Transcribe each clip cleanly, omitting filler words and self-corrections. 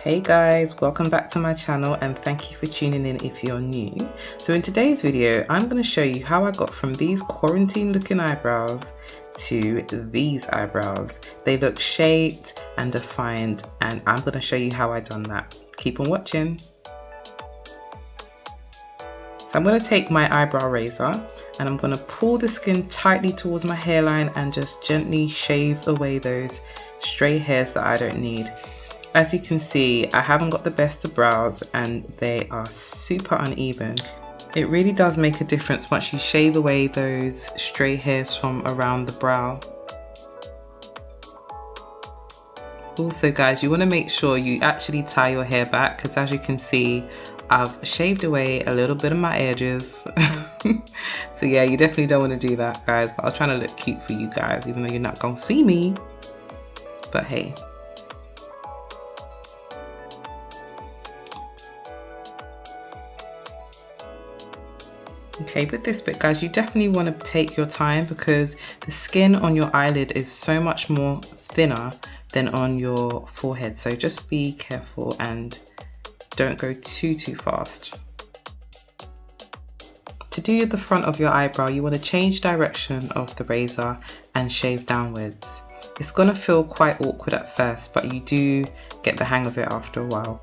Hey guys, welcome back to my channel and thank you for tuning in if you're new. So in today's video, I'm going to show you how I got from these quarantine looking eyebrows to these eyebrows. They look shaped and defined and I'm going to show you how I done that. Keep on watching. So I'm going to take my eyebrow razor and I'm going to pull the skin tightly towards my hairline and just gently shave away those stray hairs that I don't need. As you can see, I haven't got the best of brows and they are super uneven. It really does make a difference once you shave away those stray hairs from around the brow. Also guys, you want to make sure you actually tie your hair back because as you can see, I've shaved away a little bit of my edges. So yeah, you definitely don't want to do that guys, but I was trying to look cute for you guys even though you're not gonna see me. But hey. Okay, with this bit guys, you definitely want to take your time because the skin on your eyelid is so much more thinner than on your forehead. So just be careful and don't go too fast. To do the front of your eyebrow, you want to change direction of the razor and shave downwards. It's going to feel quite awkward at first, but you do get the hang of it after a while.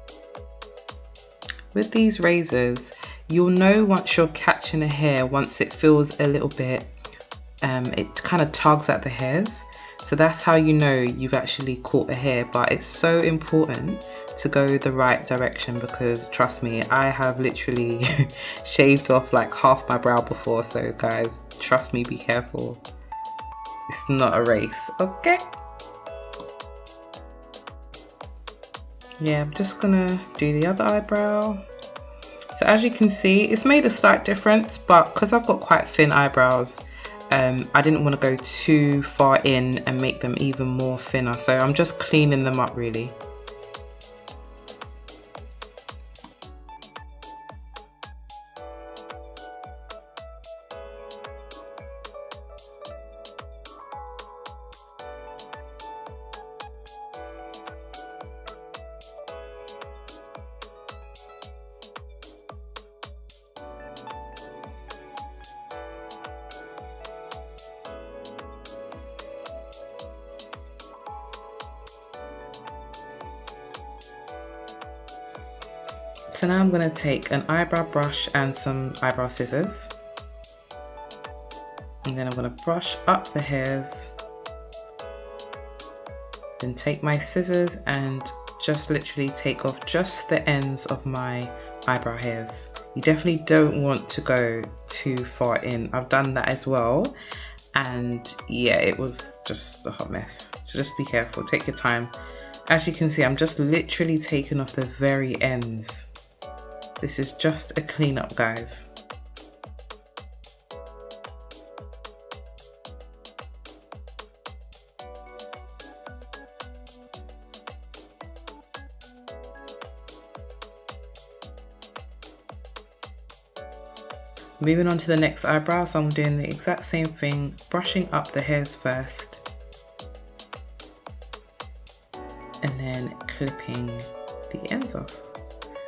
With these razors, you'll know once you're catching a hair, once it feels a little bit, it kind of tugs at the hairs. So that's how you know you've actually caught a hair, but it's so important to go the right direction because trust me, I have literally shaved off like half my brow before. So guys, trust me, be careful. It's not a race, okay? Yeah, I'm just gonna do the other eyebrow. So as you can see, it's made a slight difference, but because I've got quite thin eyebrows, I didn't want to go too far in and make them even more thinner. So I'm just cleaning them up really. So now I'm going to take an eyebrow brush and some eyebrow scissors. And then I'm going to brush up the hairs. Then take my scissors and just literally take off just the ends of my eyebrow hairs. You definitely don't want to go too far in. I've done that as well. And yeah, it was just a hot mess. So just be careful, take your time. As you can see, I'm just literally taking off the very ends. This is just a cleanup, guys. Moving on to the next eyebrow, so I'm doing the exact same thing, brushing up the hairs first and then clipping the ends off.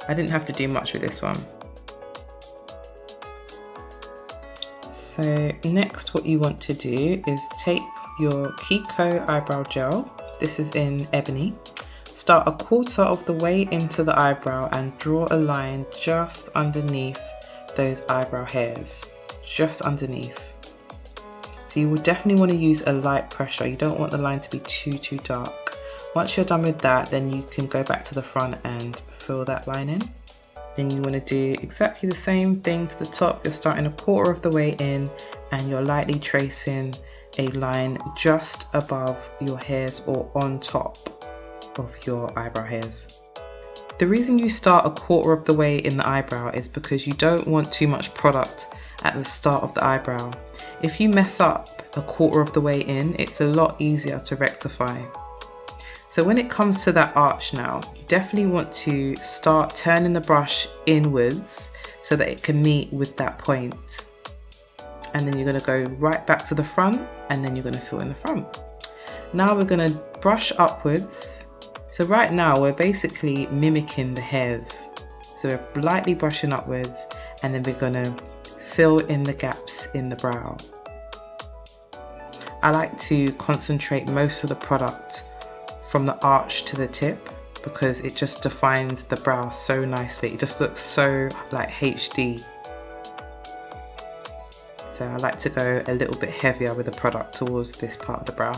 I didn't have to do much with this one. So next what you want to do is take your Kiko eyebrow gel. This is in ebony. Start a quarter of the way into the eyebrow and draw a line just underneath those eyebrow hairs. Just underneath. So you will definitely want to use a light pressure. You don't want the line to be too dark. Once you're done with that, then you can go back to the front and fill that line in. Then you want to do exactly the same thing to the top. You're starting a quarter of the way in and you're lightly tracing a line just above your hairs or on top of your eyebrow hairs. The reason you start a quarter of the way in the eyebrow is because you don't want too much product at the start of the eyebrow. If you mess up a quarter of the way in, it's a lot easier to rectify. So when it comes to that arch now, you definitely want to start turning the brush inwards so that it can meet with that point. And then you're going to go right back to the front and then you're going to fill in the front. Now we're going to brush upwards So right now we're basically mimicking the hairs. So we're lightly brushing upwards, and then we're gonna fill in the gaps in the brow. I like to concentrate most of the product from the arch to the tip because it just defines the brow so nicely. It just looks so like HD. So I like to go a little bit heavier with the product towards this part of the brow.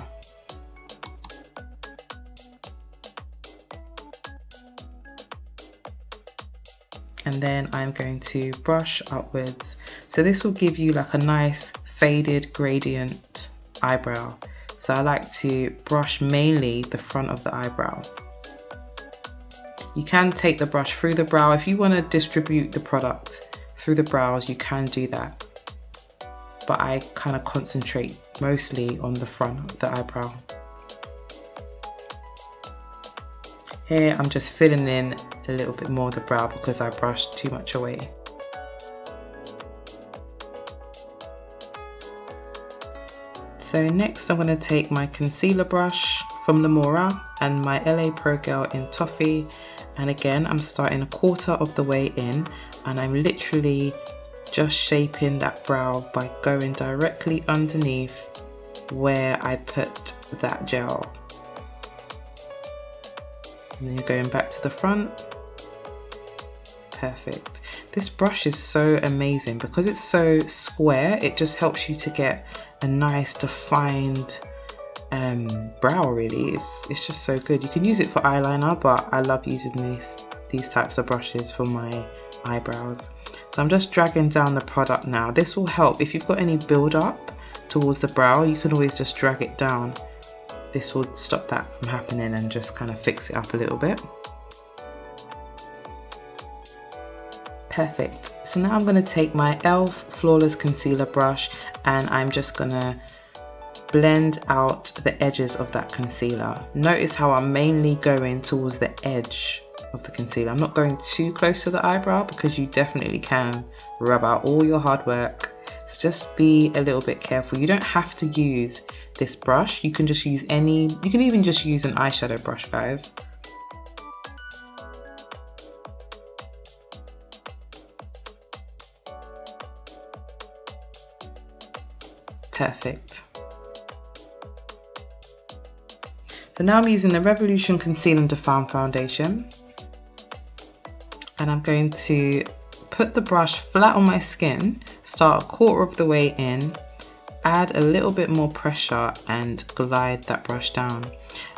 And then I'm going to brush upwards. So this will give you like a nice faded gradient eyebrow. So I like to brush mainly the front of the eyebrow. You can take the brush through the brow. If you want to distribute the product through the brows, you can do that. But I kind of concentrate mostly on the front of the eyebrow. Here I'm just filling in a little bit more of the brow because I brushed too much away. So next I'm going to take my concealer brush from Lamora and my Eyebrow Gel in Toffee, and again I'm starting 1/4 of the way in, and I'm literally just shaping that brow by going directly underneath where I put that gel. And then you're going back to the front. Perfect. This brush is so amazing because it's so square. It just helps you to get a nice defined brow really. It's just so good. You can use it for eyeliner, but I love using these types of brushes for my eyebrows. So I'm just dragging down the product now. This will help if you've got any build up towards the brow. You can always just drag it down. This will stop that from happening and just kind of fix it up a little bit. Perfect. So now I'm going to take my e.l.f. Flawless Concealer brush and I'm just going to blend out the edges of that concealer. Notice how I'm mainly going towards the edge of the concealer. I'm not going too close to the eyebrow because you definitely can rub out all your hard work. So just be a little bit careful. You don't have to use this brush. You can just use you can even just use an eyeshadow brush, guys. Perfect. So now I'm using the Revolution Conceal and Define Foundation, and I'm going to put the brush flat on my skin, start 1/4 of the way in, add a little bit more pressure and glide that brush down.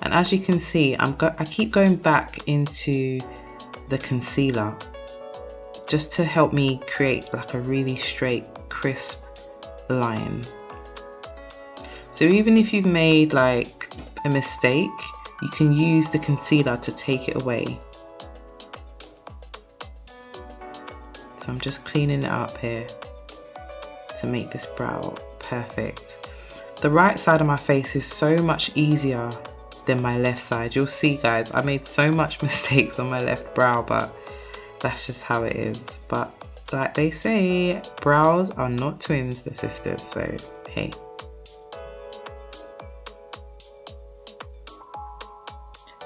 And as you can see, I keep going back into the concealer just to help me create like a really straight, crisp line. So even if you've made like a mistake, you can use the concealer to take it away. So I'm just cleaning it up here to make this brow perfect. The right side of my face is so much easier than my left side. You'll see, guys, I made so much mistakes on my left brow, but that's just how it is. But like they say, brows are not twins, they're sisters, so hey.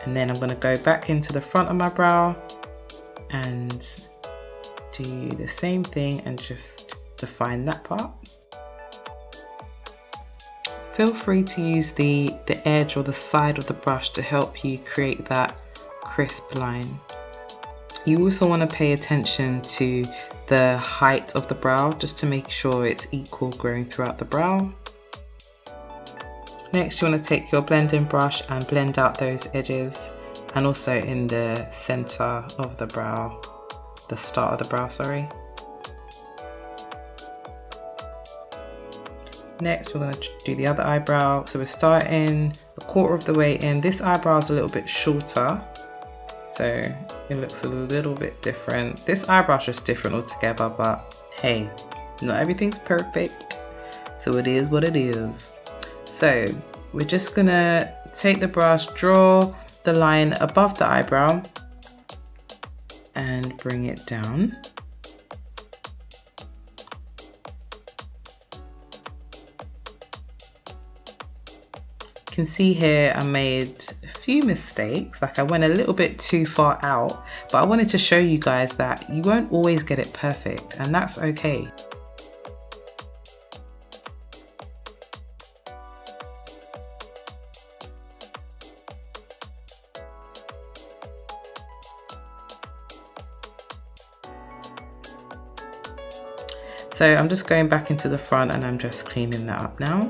And then I'm going to go back into the front of my brow and do the same thing and just define that part. Feel free to use the edge or the side of the brush to help you create that crisp line. You also want to pay attention to the height of the brow just to make sure it's equal growing throughout the brow. Next, you want to take your blending brush and blend out those edges, and also in the center of the brow, the start of the brow, sorry. Next, we're going to do the other eyebrow. So we're starting 1/4 of the way in. This eyebrow is a little bit shorter, so it looks a little bit different. This eyebrow is just different altogether, but hey, not everything's perfect, so it is what it is. So we're just gonna take the brush, draw the line above the eyebrow and bring it down. You can see here I made a few mistakes, like I went a little bit too far out, but I wanted to show you guys that you won't always get it perfect, and that's okay. So I'm just going back into the front and I'm just cleaning that up now.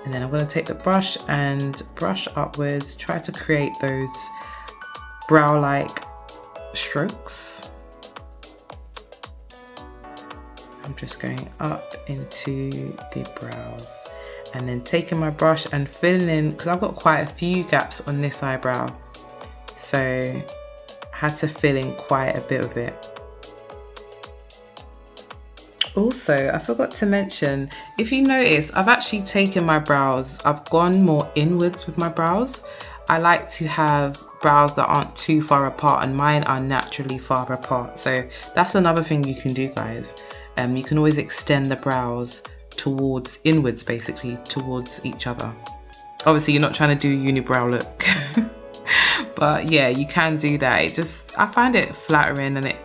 And then I'm going to take the brush and brush upwards, try to create those brow-like strokes. I'm just going up into the brows and then taking my brush and filling in, because I've got quite a few gaps on this eyebrow. So I had to fill in quite a bit of it. Also, I forgot to mention, if you notice, I've actually taken my brows, I've gone more inwards with my brows. I like to have brows that aren't too far apart, and mine are naturally far apart. So that's another thing you can do, guys. You can always extend the brows towards inwards, basically towards each other. Obviously, you're not trying to do a unibrow look. But yeah, you can do that. I find it flattering, and it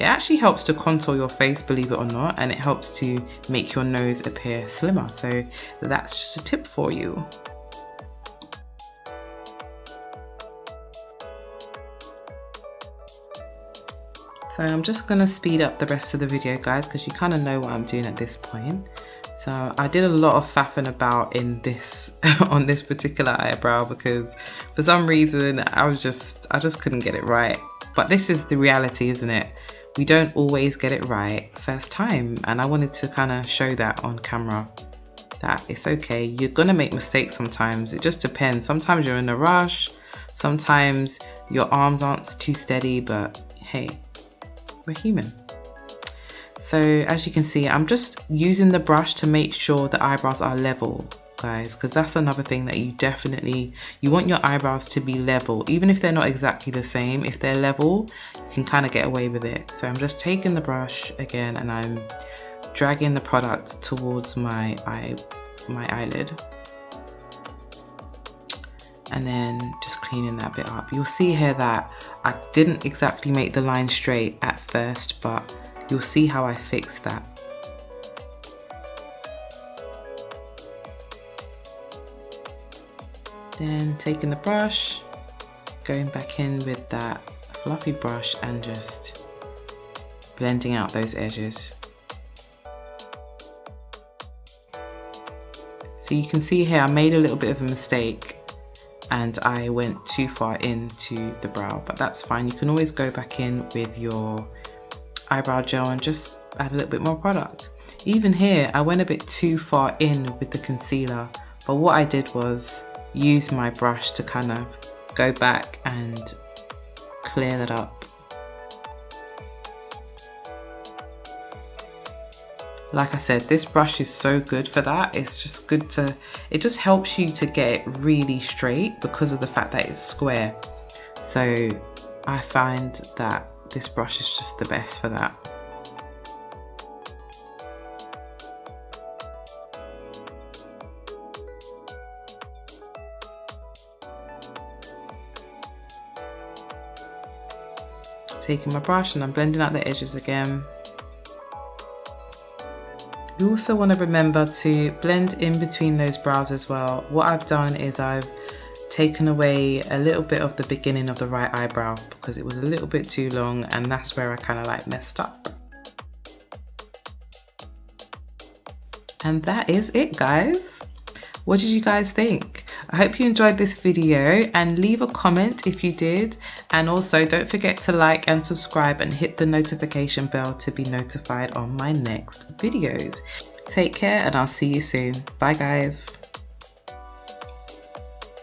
actually helps to contour your face, believe it or not, and it helps to make your nose appear slimmer. So that's just a tip for you. So I'm just going to speed up the rest of the video, guys, because you kind of know what I'm doing at this point. So I did a lot of faffing about in this on this particular eyebrow, because for some reason I just couldn't get it right. But this is the reality, isn't it? We don't always get it right first time, and I wanted to kind of show that on camera, that it's okay. You're gonna make mistakes sometimes. It just depends. Sometimes you're in a rush, sometimes your arms aren't too steady, but hey, we're human. So as you can see, I'm just using the brush to make sure the eyebrows are level, guys, because that's another thing that you want your eyebrows to be level. Even if they're not exactly the same, if they're level, you can kind of get away with it. So I'm just taking the brush again and I'm dragging the product towards my eyelid, and then just cleaning that bit up. You'll see here that I didn't exactly make the line straight at first, but you'll see how I fixed that. Then taking the brush, going back in with that fluffy brush and just blending out those edges. So you can see here I made a little bit of a mistake and I went too far into the brow, but that's fine. You can always go back in with your eyebrow gel and just add a little bit more product. Even here I went a bit too far in with the concealer, but what I did was use my brush to kind of go back and clear that up. Like I said, this brush is so good for that. It's just good it just helps you to get it really straight because of the fact that it's square. So I find that this brush is just the best for that. Taking my brush and I'm blending out the edges again. You also want to remember to blend in between those brows as well. What I've done is I've taken away a little bit of the beginning of the right eyebrow because it was a little bit too long, and that's where I kind of like messed up. And that is it, guys. What did you guys think? I hope you enjoyed this video, and leave a comment if you did, and also don't forget to like and subscribe and hit the notification bell to be notified on my next videos. Take care and I'll see you soon. Bye guys.